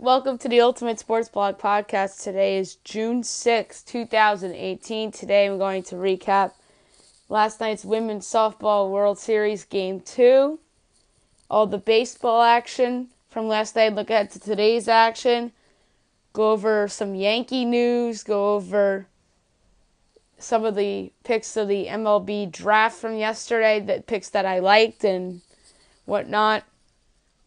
Welcome to the Ultimate Sports Blog Podcast. Today is June 6, 2018. Today I'm going to recap last night's Women's Softball World Series Game 2, all the baseball action from last night, look ahead to today's action, go over some Yankee news, go over some of the picks of the MLB draft from yesterday, the picks that I liked and whatnot,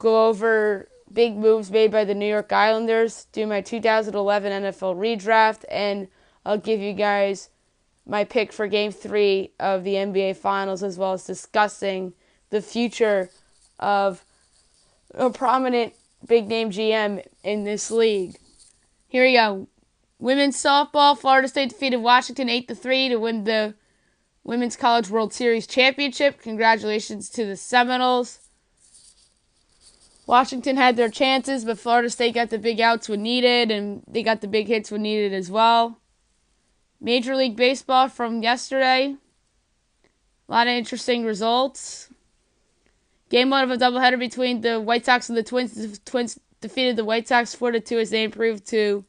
go over big moves made by the New York Islanders, do my 2011 NFL ReDraft, and I'll give you guys my pick for Game 3 of the NBA Finals, as well as discussing the future of a prominent big-name GM in this league. Here we go. Women's softball, Florida State defeated Washington 8-3 to win the Women's College World Series Championship. Congratulations to the Seminoles. Washington had their chances, but Florida State got the big outs when needed, and they got the big hits when needed as well. Major League Baseball from yesterday. A lot of interesting results. Game 1 of a doubleheader between the White Sox and the Twins. The Twins defeated the White Sox 4-2 as they improved to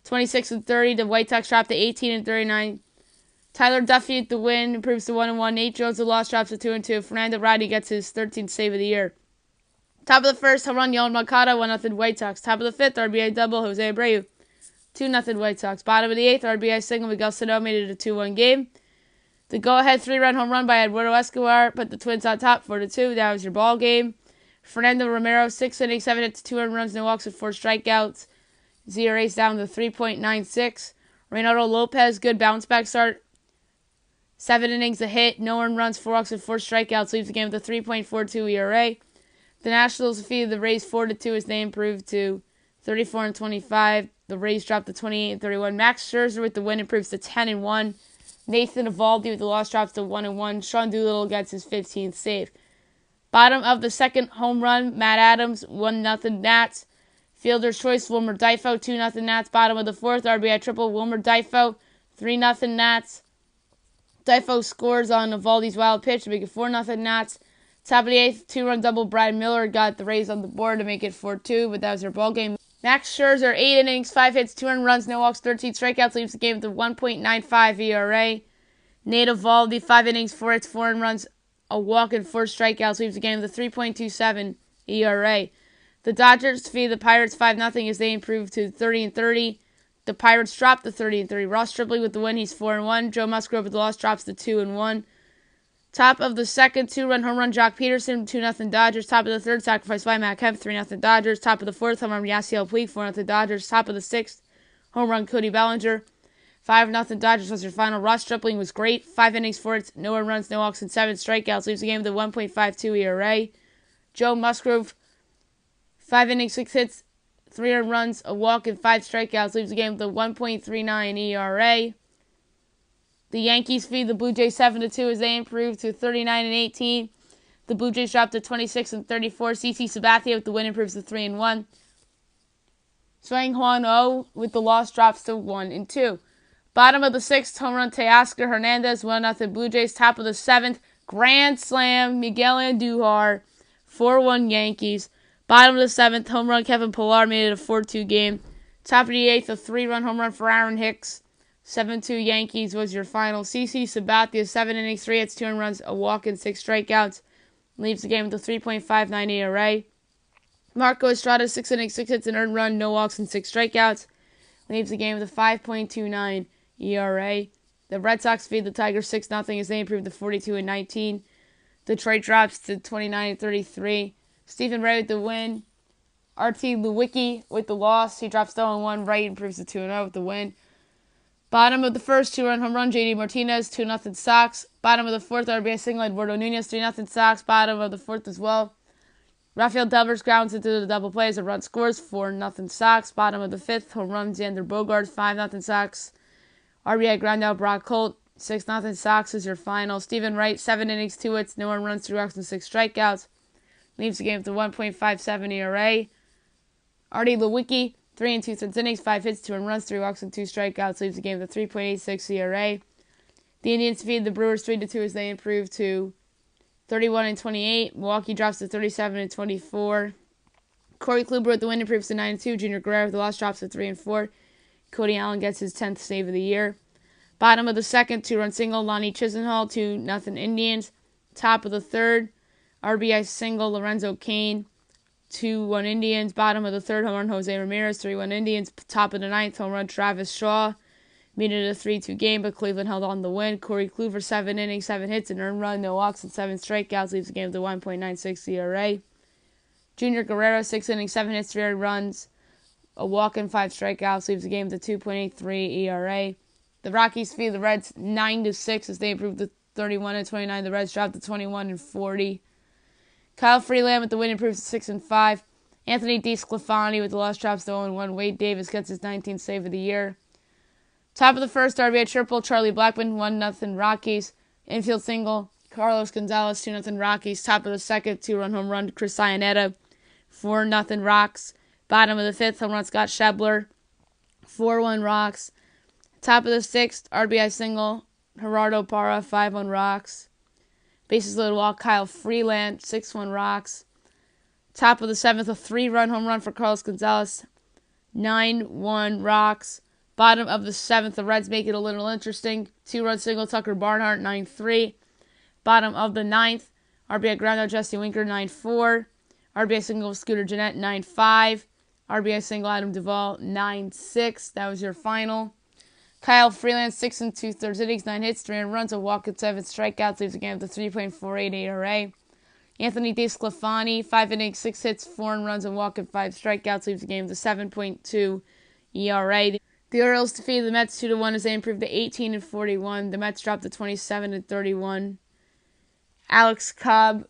26-30. The White Sox dropped to 18-39. Tyler Duffy at the win improves to 1-1. Nate Jones, the loss, drops to 2-2. Fernando Rodney gets his 13th save of the year. Top of the first, home run, Yohan Moncada, 1-0 White Sox. Top of the fifth, RBI double, Jose Abreu, 2-0 White Sox. Bottom of the eighth, RBI single, Miguel Sano made it a 2-1 game. The go-ahead 3-run home run by Eduardo Escobar put the Twins on top, 4-2. That was your ball game. Fernando Romero, 6 innings, 7 hits, 2 earned runs, no walks, with 4 strikeouts. ZRA's down to 3.96. Reynaldo Lopez, good bounce-back start. 7 innings, a hit, no earned runs, 4 walks, and 4 strikeouts. Leaves the game with a 3.42 ERA. The Nationals defeated the Rays 4-2 as they improved to 34-25. The Rays dropped to 28-31. Max Scherzer with the win improves to 10-1. Nathan Eovaldi with the loss drops to 1-1. Sean Doolittle gets his 15th save. Bottom of the second, home run, Matt Adams, 1-0 Nats. Fielder's choice, Wilmer Difo, 2-0 Nats. Bottom of the fourth, RBI triple, Wilmer Difo, 3-0 Nats. Difo scores on Eovaldi's wild pitch to make it 4-0 Nats. Top of the eighth, 2-run double. Brad Miller got the Rays on the board to make it 4-2, but that was their ball game. Max Scherzer, 8 innings, 5 hits, 2 earned runs, no walks, 13 strikeouts, leaves the game with a 1.95 ERA. Nate Eovaldi, 5 innings, 4 hits, 4 earned runs, a walk, and 4 strikeouts, leaves the game with a 3.27 ERA. The Dodgers defeated the Pirates 5-0 as they improved to 30-30. The Pirates dropped to 30-30. Ross Stripling with the win, he's 4-1. Joe Musgrove with the loss drops to 2-1. Top of the second, 2-run home run, Jock Peterson, 2-0 Dodgers. Top of the third, sacrifice by Matt Kemp, 3-0 Dodgers. Top of the fourth, home run, Yasiel Puig, 4-0 Dodgers. Top of the sixth, home run, Cody Bellinger, 5-0 Dodgers was your final. Ross Stripling was great, 5 innings, 4 hits, no earned runs, no walks, and 7 strikeouts. Leaves the game with a 1.52 ERA. Joe Musgrove, 5 innings, 6 hits, 3 earned runs, a walk, and 5 strikeouts. Leaves the game with a 1.39 ERA. The Yankees feed the Blue Jays 7-2 as they improved to 39-18. The Blue Jays dropped to 26-34. CC Sabathia with the win improves to 3-1. Swang Hwan Oh with the loss drops to 1-2. Bottom of the sixth, home run Teoscar Hernandez, 1-0 Blue Jays. Top of the seventh, grand slam Miguel Andujar, 4-1 Yankees. Bottom of the seventh, home run Kevin Pillar made it a 4-2 game. Top of the eighth, a 3-run home run for Aaron Hicks. 7-2 Yankees was your final. CC Sabathia, 7 innings, 3 hits, 2 earned runs, a walk, and 6 strikeouts. Leaves the game with a 3.59 ERA. Marco Estrada, 6 innings, 6 hits, an earned run, no walks, and 6 strikeouts. Leaves the game with a 5.29 ERA. The Red Sox feed the Tigers 6-0 as they improved to 42-19. Detroit drops to 29-33. Stephen Ray with the win. R.T. Lewicki with the loss. He drops to 0-1. Wright improves to 2-0 with the win. Bottom of the first, 2-run home run, J.D. Martinez, 2-0 Sox. Bottom of the fourth, RBI single, Eduardo Nunez, 3-0 Sox. Bottom of the fourth as well. Rafael Devers grounds into the double play as a run scores, 4-0 Sox. Bottom of the fifth, home run, Xander Bogaerts, 5-0 Sox. RBI ground out, Brock Holt, 6-0 Sox is your final. Stephen Wright, 7 innings, 2 hits, no earned runs, 3 walks, and 6 strikeouts. Leaves the game with a 1.57 ERA. Artie Lewicki, 3 2/3 innings, 5 hits, 2 earned runs, 3 walks, and 2 strikeouts. Leaves the game with a 3.86 ERA. The Indians defeated the Brewers 3-2 as they improved to 31-28. Milwaukee drops to 37-24. Corey Kluber with the win improves to 9-2. Junior Guerrero with the loss drops to 3-4. Cody Allen gets his 10th save of the year. Bottom of the second, 2-run single, Lonnie Chisenhall, 2-0 Indians. Top of the third, RBI single, Lorenzo Cain, 2-1 Indians. Bottom of the third, home run Jose Ramirez, 3-1 Indians. Top of the ninth, home run Travis Shaw. Made it a 3-2 game, but Cleveland held on the win. Corey Kluber, 7 innings, 7 hits, an earned run, no walks, and 7 strikeouts, leaves the game with a 1.96 ERA. Junior Guerrero, 6 innings, 7 hits, 3 earned runs, a walk, and 5 strikeouts, leaves the game with a 2.83 ERA. The Rockies feed the Reds 9-6 as they improved to 31-29. The Reds dropped to 21-40. Kyle Freeland with the win improves to 6-5. Anthony DeSclafani with the loss drops to 0-1. Wade Davis gets his 19th save of the year. Top of the first, RBI triple, Charlie Blackmon, 1-0 Rockies. Infield single, Carlos Gonzalez, 2-0 Rockies. Top of the second, 2-run home run, Chris Iannetta, 4-0 Rocks. Bottom of the fifth, home run Scott Schebler, 4-1 Rocks. Top of the sixth, RBI single, Gerardo Parra, 5-1 Rocks. Bases loaded walk, Kyle Freeland, 6-1 Rocks. Top of the seventh, a 3-run home run for Carlos Gonzalez, 9-1 Rocks. Bottom of the seventh, the Reds make it a little interesting. 2-run single, Tucker Barnhart, 9-3. Bottom of the ninth, RBI ground out, Jesse Winker, 9-4. RBI single, Scooter Gennett, 9-5. RBI single, Adam Duvall, 9-6. That was your final. Kyle Freeland, 6 2/3 innings, 9 hits, 3 runs, a walk, and 7 strikeouts, leaves the game with a 3.48 ERA. Anthony DeSclafani, 5 innings, 6 hits, 4 runs, a walk, and 5 strikeouts, leaves the game with a 7.2 ERA. The Orioles defeated the Mets 2-1 as they improved to 18-41. The Mets dropped to 27-31. Alex Cobb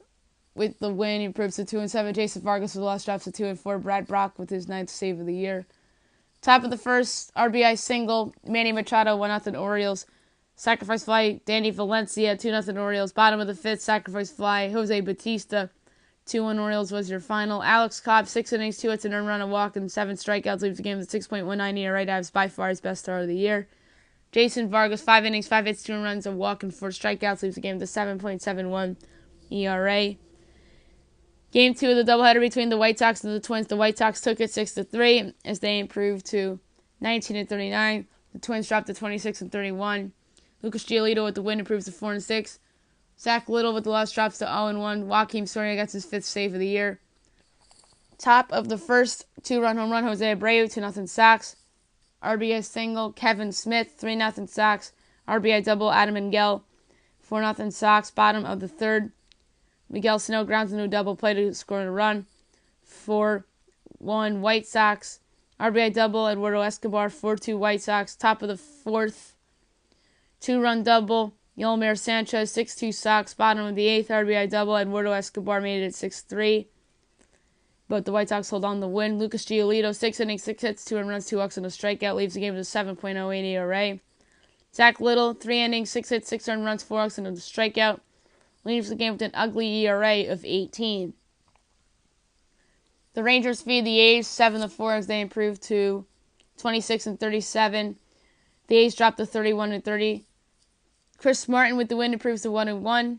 with the win improves to 2-7. Jason Vargas with the loss drops to 2-4. Brad Brock with his 9th save of the year. Top of the first, RBI single, Manny Machado, 1-0 Orioles. Sacrifice fly, Danny Valencia, 2-0 Orioles. Bottom of the fifth, sacrifice fly, Jose Batista, 2-1 Orioles was your final. Alex Cobb, 6 innings, 2 hits, an earned run, a walk, and 7 strikeouts, leaves the game with a 6.19 ERA. That was by far his best start of the year. Jason Vargas, 5 innings, 5 hits, 2 runs, a walk, and 4 strikeouts, leaves the game with a 7.71 ERA. Game 2 of the doubleheader between the White Sox and the Twins. The White Sox took it 6-3 as they improved to 19-39. The Twins dropped to 26-31. Lucas Giolito with the win improves to 4-6. Zach Little with the loss drops to 0-1. Joakim Soria gets his 5th save of the year. Top of the first, 2-run home run, Jose Abreu, 2-0 Sox. RBI single, Kevin Smith, 3-0 Sox. RBI double, Adam Engel, 4-0 Sox. Bottom of the third, Miguel Sano grounds into a double play to score a run. 4-1 White Sox. RBI double, Eduardo Escobar, 4-2 White Sox. Top of the fourth, 2-run double, Yolmer Sanchez, 6-2 Sox. Bottom of the eighth, RBI double, Eduardo Escobar made it 6-3. But the White Sox hold on the win. Lucas Giolito, 6 innings, 6 hits, 2 runs, 2 walks, and a strikeout, leaves the game with a 7.08 ERA. Zach Little, 3 innings, 6 hits, 6 earned runs, 4 walks, and a strikeout, leaves the game with an ugly ERA of 18. The Rangers feed the A's 7-4 as they improve to 26-37. The A's drop to 31-30. Chris Martin with the win improves to 1-1.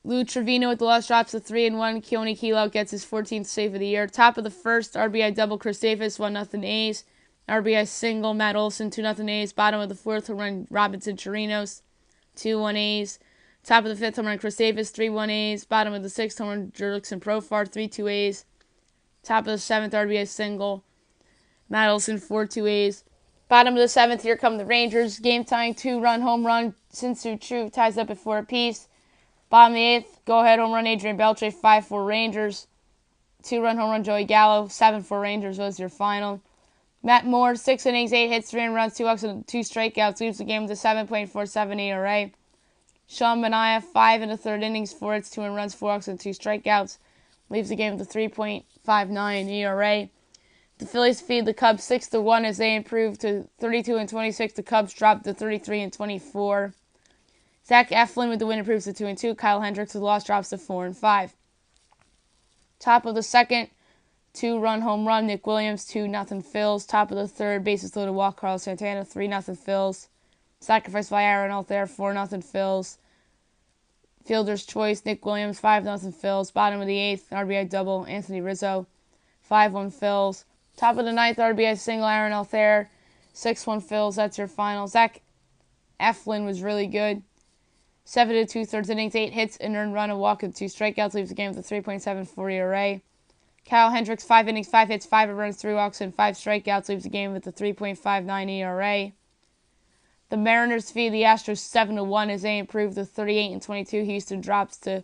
Lou Trevino with the loss drops to 3-1. Keone Kelo gets his 14th save of the year. Top of the first, RBI double, Chris Davis, 1-0 A's. RBI single, Matt Olson, 2-0 A's. Bottom of the fourth, home run Robinson Chirinos, 2-1 A's. Top of the fifth, home run Chris Davis, 3-1 A's. Bottom of the sixth, home run Jurickson Profar, 3-2 A's. Top of the seventh, RBI single, Matt Olson, 4-2 A's. Bottom of the seventh, here come the Rangers. Game tying 2-run home run, Sin-Soo Choo ties up at 4 apiece. Bottom of the eighth, go ahead home run Adrian Beltre, 5-4 Rangers. 2-run home run Joey Gallo, 7-4 Rangers was your final. Matt Moore, 6 innings, 8 hits, 3 runs, 2 walks, and 2 strikeouts, leaves the game with a 7.47 ERA. Sean Manaea, 5 1/3 innings, 4 hits, 2 runs, 4 walks, and 2 strikeouts, leaves the game with a 3.59 ERA. The Phillies feed the Cubs 6-1 as they improve to 32-26. The Cubs drop to 33-24. Zach Eflin with the win improves to 2-2. Kyle Hendricks with the loss drops to 4-5. Top of the second, 2-run home run, Nick Williams, 2-0 Phils. Top of the third, bases loaded walk, Carlos Santana, 3-0 Phils. Sacrifice by Aaron Altherr, 4-0 Phils. Fielder's choice, Nick Williams, 5-0 Phils. Bottom of the 8th, RBI double, Anthony Rizzo, 5-1 Phils. Top of the 9th, RBI single, Aaron Altherr, 6-1 Phils. That's your final. Zach Eflin was really good. 7 2/3 innings, 8 hits, an earned run, a walk, and 2 strikeouts. Leaves the game with a 3.74 ERA. Kyle Hendricks, 5 innings, 5 hits, 5 runs, 3 walks, and 5 strikeouts. Leaves the game with a 3.59 ERA. The Mariners defeated the Astros 7-1 as they improved to 38-22. Houston drops to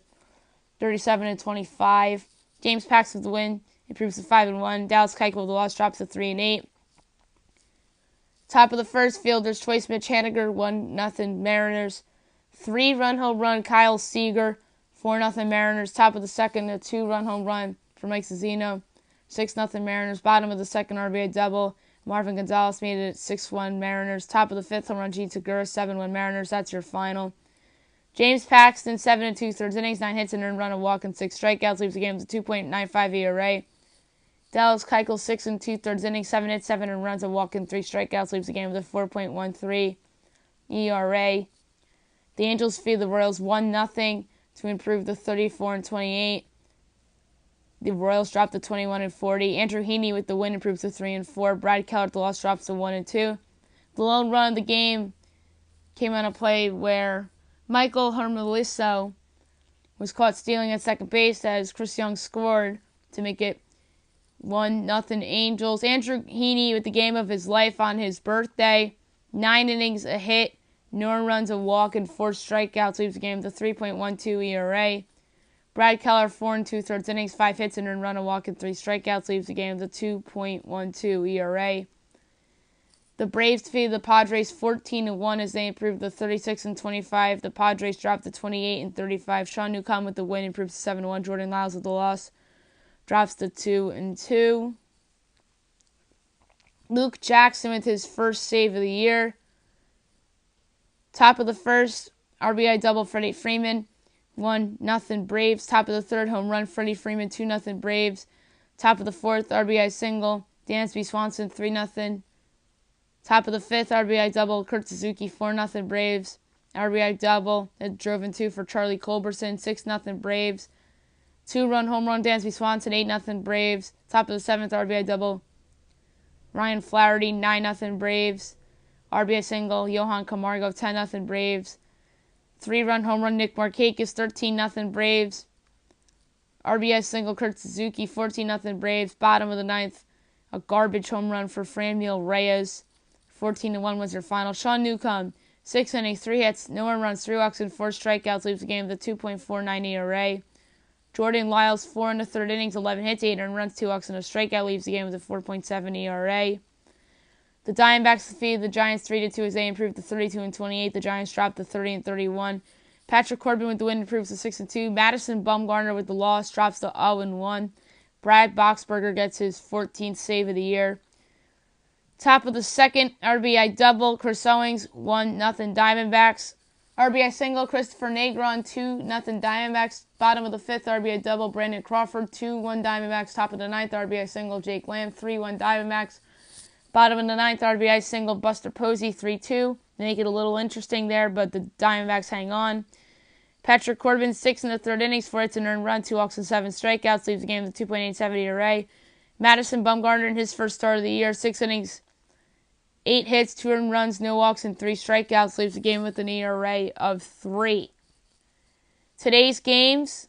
37-25. James Paxton with the win, improves to 5-1. Dallas Keuchel with the loss, drops to 3-8. Top of the first, Fielder's choice, Mitch Haniger, 1-0 Mariners. 3-run home run, Kyle Seager, 4-0 Mariners. Top of the second, a 2-run home run for Mike Zunino, 6-0 Mariners. Bottom of the second, RBI double, Marvin Gonzalez made it 6-1 Mariners. Top of the fifth, home run, Gene Segura, 7-1 Mariners. That's your final. James Paxton, 7 2/3 innings, 9 hits, an earned run, a walk, and 6 strikeouts. Leaves the game with a 2.95 ERA. Dallas Keuchel, 6 2/3 innings, 7 hits, 7 earned runs, a walk, and 3 strikeouts. Leaves the game with a 4.13 ERA. The Angels defeated the Royals 1-0 to improve to 34-28. The Royals dropped to 21-40. Andrew Heaney with the win improves to 3-4. Brad Keller at the loss drops to 1-2. The lone run of the game came on a play where Michael Hermosillo was caught stealing at second base as Chris Young scored to make it 1-0 Angels. Andrew Heaney with the game of his life on his birthday. 9 innings, a hit, no runs, a walk, and 4 strikeouts. Leaves the game with a 3.12 ERA. Brad Keller, 4 2/3 innings, 5 hits, an earned run, a walk, and 3 strikeouts. Leaves the game with a 2.12 ERA. The Braves defeated the Padres 14-1 as they improved to 36-25. The Padres dropped to 28-35. Sean Newcomb with the win improves to 7-1. Jordan Lyles with the loss drops to 2-2. Luke Jackson with his first save of the year. Top of the first, RBI double, Freddie Freeman, 1-0 Braves. Top of the third, home run, Freddie Freeman, 2-0 Braves. Top of the fourth, RBI single, Dansby Swanson, 3-0. Top of the fifth, RBI double, Kurt Suzuki, 4-0 Braves. RBI double, that drove in 2 for Charlie Culberson, 6-0 Braves. 2-run home run, Dansby Swanson, 8-0 Braves. Top of the seventh, RBI double, Ryan Flaherty, 9-0 Braves. RBI single, Johan Camargo, 10-0 Braves. 3-run home run, Nick Markakis, 13-0 Braves. RBI single, Kurt Suzuki, 14-0 Braves. Bottom of the ninth, a garbage home run for Franmil Reyes. 14-1 was your final. Sean Newcomb, 6 innings, 3 hits, no earned runs, 3 walks, and 4 strikeouts. Leaves the game with a 2.49 ERA. Jordan Lyles, 4 1/3 innings, 11 hits, 8 earned runs, 2 walks, and a strikeout. Leaves the game with a 4.7 ERA. The Diamondbacks defeated the Giants 3-2 as they improved to 32-28. The Giants dropped to 30-31. Patrick Corbin with the win improves to 6-2. Madison Bumgarner with the loss drops to 0-1. Brad Boxberger gets his 14th save of the year. Top of the second, RBI double, Chris Owings, 1-0 Diamondbacks. RBI single, Christopher Negron, 2-0 Diamondbacks. Bottom of the fifth, RBI double, Brandon Crawford, 2-1 Diamondbacks. Top of the ninth, RBI single, Jake Lamb, 3-1 Diamondbacks. Bottom of the ninth, RBI single, Buster Posey, 3-2. Make it a little interesting there, but the Diamondbacks hang on. Patrick Corbin, 6 1/3 innings, 4 hits, an earned run, 2 walks, and 7 strikeouts. Leaves the game with a 2.87 ERA. Madison Bumgarner in his first start of the year, 6 innings, 8 hits, 2 earned runs, no walks, and 3 strikeouts. Leaves the game with an ERA of 3. Today's games,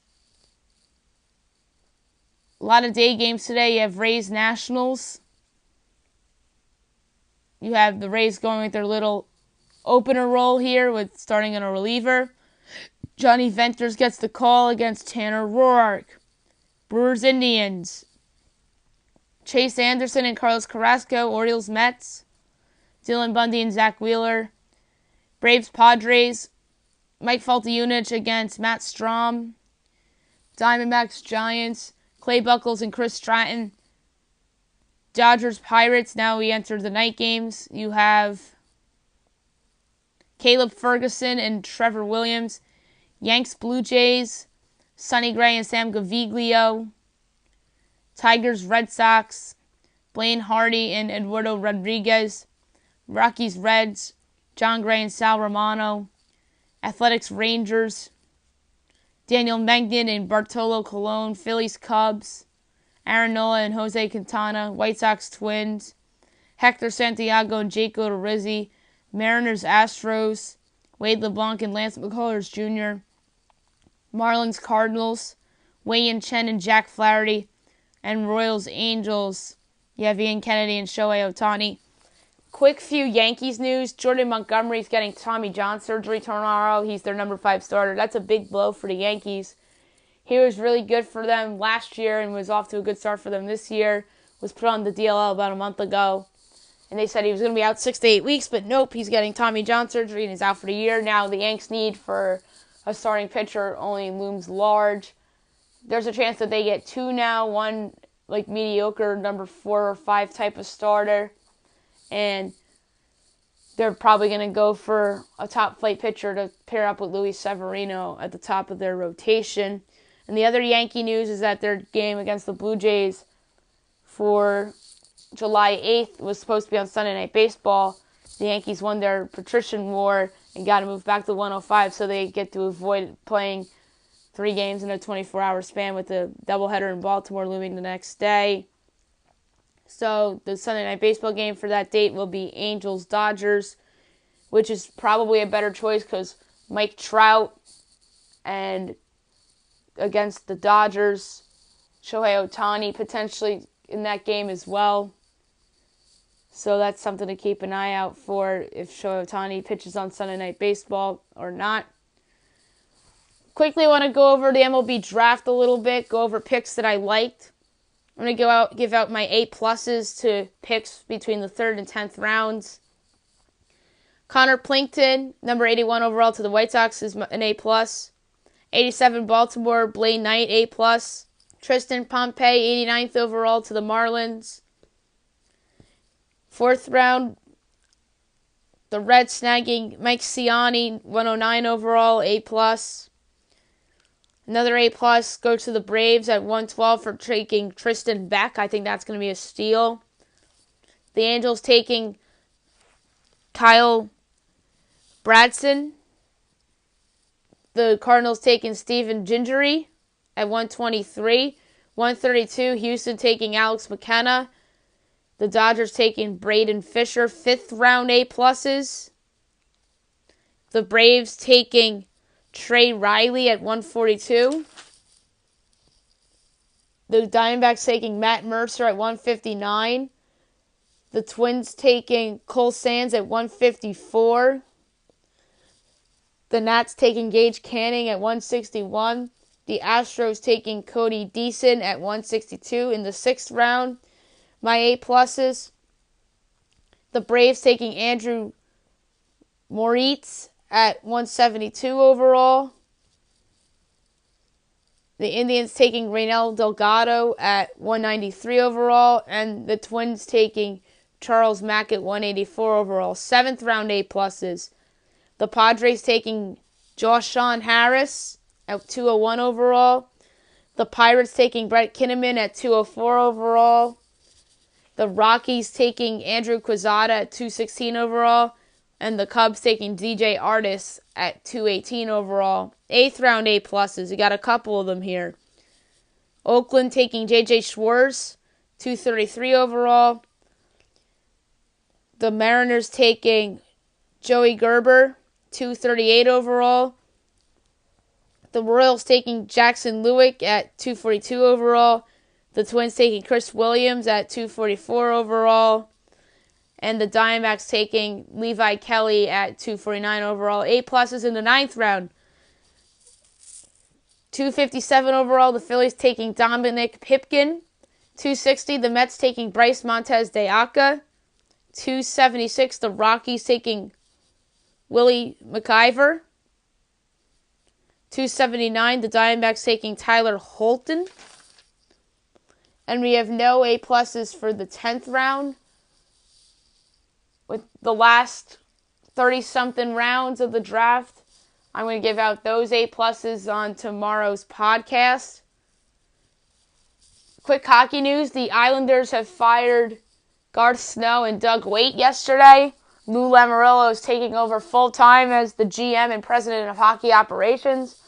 a lot of day games today. You have Rays Nationals. You have the Rays going with their little opener role here with starting in a reliever. Johnny Venters gets the call against Tanner Roark. Brewers Indians, Chase Anderson and Carlos Carrasco. Orioles Mets, Dylan Bundy and Zach Wheeler. Braves Padres, Mike Faltiunich against Matt Strom. Diamondbacks Giants, Clay Buchholz and Chris Stratton. Dodgers Pirates, now we enter the night games. You have Caleb Ferguson and Trevor Williams. Yanks Blue Jays, Sonny Gray and Sam Gaviglio. Tigers Red Sox, Blaine Hardy and Eduardo Rodriguez. Rockies Reds, John Gray and Sal Romano. Athletics Rangers, Daniel Mengden and Bartolo Colon, Phillies, Cubs. Aaron Nola and Jose Quintana, White Sox, Twins. Hector Santiago and Jake Odorizzi, Mariners, Astros. Wade LeBlanc and Lance McCullers Jr. Marlins, Cardinals. Wei-Yin Chen and Jack Flaherty. And Royals, Angels. You have Ian Kennedy and Shohei Ohtani. Quick few Yankees news. Jordan Montgomery's getting Tommy John surgery tomorrow. He's their number 5 starter. That's a big blow for the Yankees. He was really good for them last year and was off to a good start for them this year. Was put on the DLL about a month ago. And they said he was going to be out 6 to 8 weeks, but nope, he's getting Tommy John surgery and he's out for the year. Now the Yanks' need for a starting pitcher only looms large. There's a chance that they get 2 now, one like mediocre number 4 or 5 type of starter. And they're probably going to go for a top flight pitcher to pair up with Luis Severino at the top of their rotation. And the other Yankee news is that their game against the Blue Jays for July 8th was supposed to be on Sunday Night Baseball. The Yankees won their patrician war and got to move back to 105, so they get to avoid playing 3 games in a 24-hour span with the doubleheader in Baltimore looming the next day. So the Sunday Night Baseball game for that date will be Angels-Dodgers, which is probably a better choice because Mike Trout and against the Dodgers, Shohei Ohtani potentially in that game as well. So that's something to keep an eye out for if Shohei Ohtani pitches on Sunday Night Baseball or not. Quickly, I want to go over the MLB draft a little bit, go over picks that I liked. I'm going to give out my A+ to picks between the 3rd and 10th rounds. Connor Plinkton, number 81 overall to the White Sox, is an A+. 87 Baltimore, Blaine Knight, A+. Tristan Pompey, 89th overall to the Marlins. 4th round, the Reds snagging Mike Ciani, 109 overall, A+. Another A+ go to the Braves at 112 for taking Tristan Beck. I think that's going to be a steal. The Angels taking Kyle Bradson. The Cardinals taking Steven Gingery at 123. 132, Houston taking Alex McKenna. The Dodgers taking Braden Fisher. 5th round A+. The Braves taking Trey Riley at 142. The Diamondbacks taking Matt Mercer at 159. The Twins taking Cole Sands at 154. The Nats taking Gage Canning at 161. The Astros taking Cody Deason at 162 in the 6th round. My A+, the Braves taking Andrew Moritz at 172 overall. The Indians taking Reynel Delgado at 193 overall. And the Twins taking Charles Mack at 184 overall. 7th round A+. The Padres taking Joshawn Harris at 201 overall. The Pirates taking Brett Kinnaman at 204 overall. The Rockies taking Andrew Quezada at 216 overall. And the Cubs taking DJ Artis at 218 overall. 8th round A+. You got a couple of them here. Oakland taking J.J. Schwartz, 233 overall. The Mariners taking Joey Gerber, 238 overall. The Royals taking Jackson Lewick at 242 overall. The Twins taking Chris Williams at 244 overall. And the Diamondbacks taking Levi Kelly at 249 overall. A+ in the 9th round. 257 overall, the Phillies taking Dominic Pipkin. 260, the Mets taking Bryce Montez de Aca. 276, the Rockies taking Willie McIver. 279, the Diamondbacks taking Tyler Holton. And we have no A+ for the 10th round. With the last 30-something rounds of the draft, I'm going to give out those A+ on tomorrow's podcast. Quick hockey news. The Islanders have fired Garth Snow and Doug Waite yesterday. Lou Lamoriello is taking over full-time as the GM and president of hockey operations.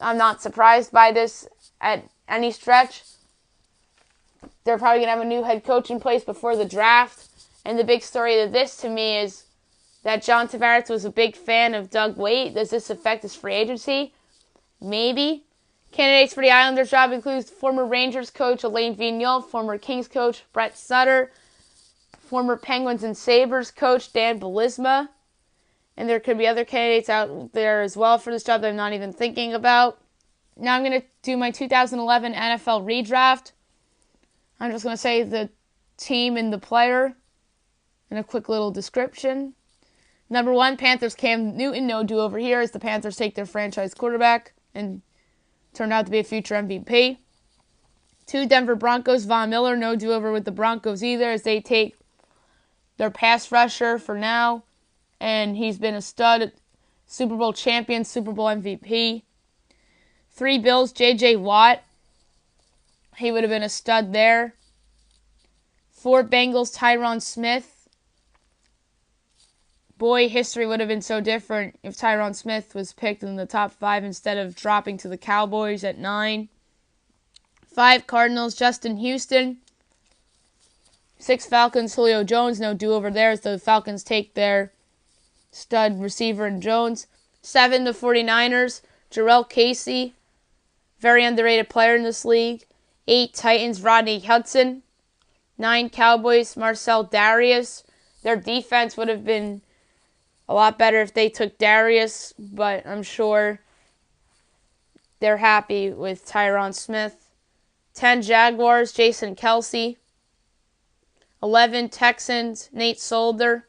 I'm not surprised by this at any stretch. They're probably going to have a new head coach in place before the draft. And the big story of this to me is that John Tavares was a big fan of Doug Waite. Does this affect his free agency? Maybe. Candidates for the Islanders job include former Rangers coach Alain Vigneault, former Kings coach Brett Sutter, former Penguins and Sabres coach Dan Bylsma. And there could be other candidates out there as well for this job that I'm not even thinking about. Now I'm going to do my 2011 NFL redraft. I'm just going to say the team and the player and a quick little description. Number 1, Panthers Cam Newton, no do-over here as the Panthers take their franchise quarterback and turned out to be a future MVP. 2, Denver Broncos, Von Miller, no do-over with the Broncos either as they take their pass rusher for now, and he's been a stud, Super Bowl champion, Super Bowl MVP. 3, Bills, J.J. Watt. He would have been a stud there. 4, Bengals, Tyron Smith. Boy, history would have been so different if Tyron Smith was picked in the top 5 instead of dropping to the Cowboys at 9. 5, Cardinals, Justin Houston. 6, Falcons, Julio Jones, no do-over there as the Falcons take their stud receiver in Jones. 7, the 49ers, Jarrell Casey. Very underrated player in this league. 8, Titans, Rodney Hudson. 9, Cowboys, Marcel Darius. Their defense would have been a lot better if they took Darius, but I'm sure they're happy with Tyron Smith. 10, Jaguars, Jason Kelce. 11, Texans, Nate Solder.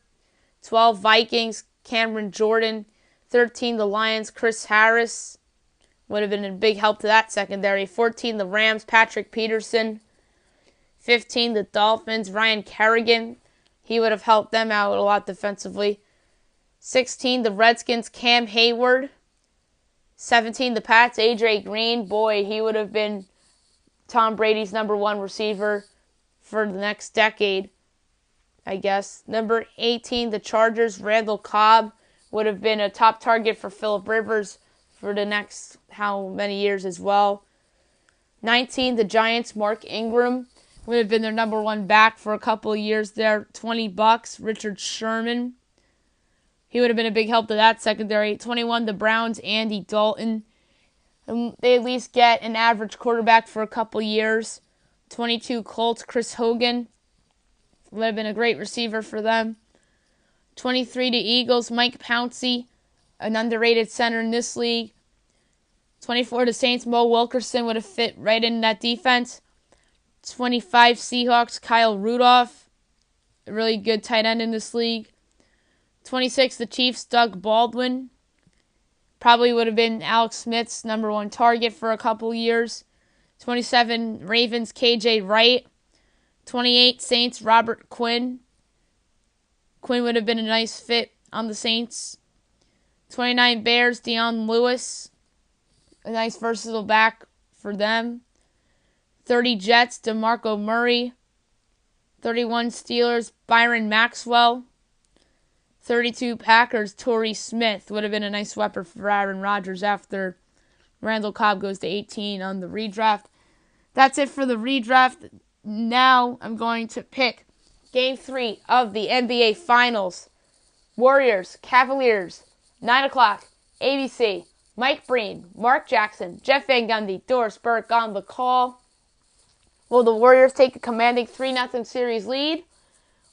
12, Vikings, Cameron Jordan. 13, the Lions, Chris Harris. Would have been a big help to that secondary. 14, the Rams, Patrick Peterson. 15, the Dolphins, Ryan Kerrigan. He would have helped them out a lot defensively. 16, the Redskins, Cam Hayward. 17, the Pats, A.J. Green. Boy, he would have been Tom Brady's number 1 receiver for the next decade, I guess. Number 18, the Chargers, Randall Cobb. Would have been a top target for Phillip Rivers for the next how many years as well. 19, the Giants, Mark Ingram. Would have been their number 1 back for a couple of years there. 20 bucks, Richard Sherman. He would have been a big help to that secondary. 21, the Browns, Andy Dalton. They at least get an average quarterback for a couple years. 22, Colts, Chris Hogan. Would have been a great receiver for them. 23, the Eagles, Mike Pouncey, an underrated center in this league. 24, the Saints, Mo Wilkerson would have fit right in that defense. 25, Seahawks, Kyle Rudolph, a really good tight end in this league. 26, the Chiefs, Doug Baldwin. Probably would have been Alex Smith's number 1 target for a couple years. 27, Ravens, KJ Wright. 28, Saints, Robert Quinn. Quinn would have been a nice fit on the Saints. 29, Bears, Deion Lewis. A nice versatile back for them. 30, Jets, DeMarco Murray. 31, Steelers, Byron Maxwell. 32, Packers, Torrey Smith. Would have been a nice weapon for Aaron Rodgers after Randall Cobb goes to 18 on the redraft. That's it for the redraft. Now I'm going to pick Game 3 of the NBA Finals. Warriors, Cavaliers, 9 o'clock, ABC. Mike Breen, Mark Jackson, Jeff Van Gundy, Doris Burke on the call. Will the Warriors take a commanding 3-0 series lead?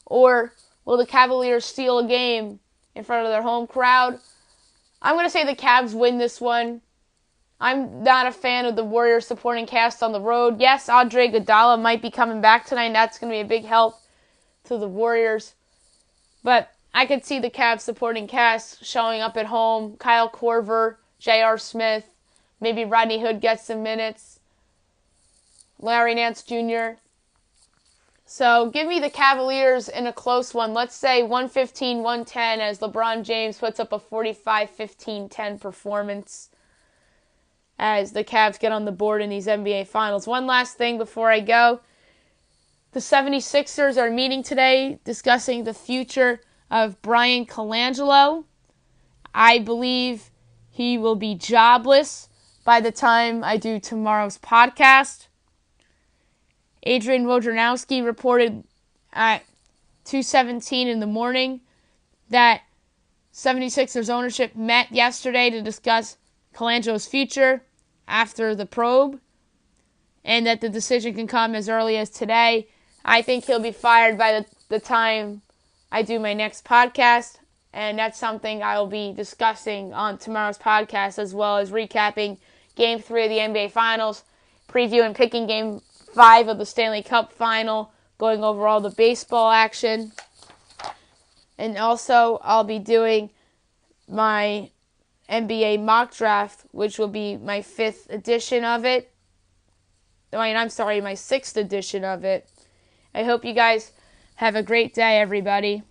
Or will the Cavaliers steal a game in front of their home crowd? I'm going to say the Cavs win this one. I'm not a fan of the Warriors supporting cast on the road. Yes, Andre Iguodala might be coming back tonight, and that's going to be a big help to the Warriors. But I could see the Cavs supporting cast showing up at home. Kyle Korver, J.R. Smith, maybe Rodney Hood gets some minutes. Larry Nance Jr. So give me the Cavaliers in a close one. Let's say 115-110 as LeBron James puts up a 45-15-10 performance as the Cavs get on the board in these NBA Finals. One last thing before I go. The 76ers are meeting today discussing the future of Brian Colangelo. I believe he will be jobless by the time I do tomorrow's podcast. Adrian Wojnarowski reported at 2:17 in the morning that 76ers ownership met yesterday to discuss Colangelo's future after the probe, and that the decision can come as early as today. I think he'll be fired by the time I do my next podcast, and that's something I will be discussing on tomorrow's podcast, as well as recapping Game 3 of the NBA Finals, previewing picking Game 5 of the Stanley Cup Final, going over all the baseball action. And also, I'll be doing my NBA mock draft, which will be my 5th edition of it. My 6th edition of it. I hope you guys have a great day, everybody.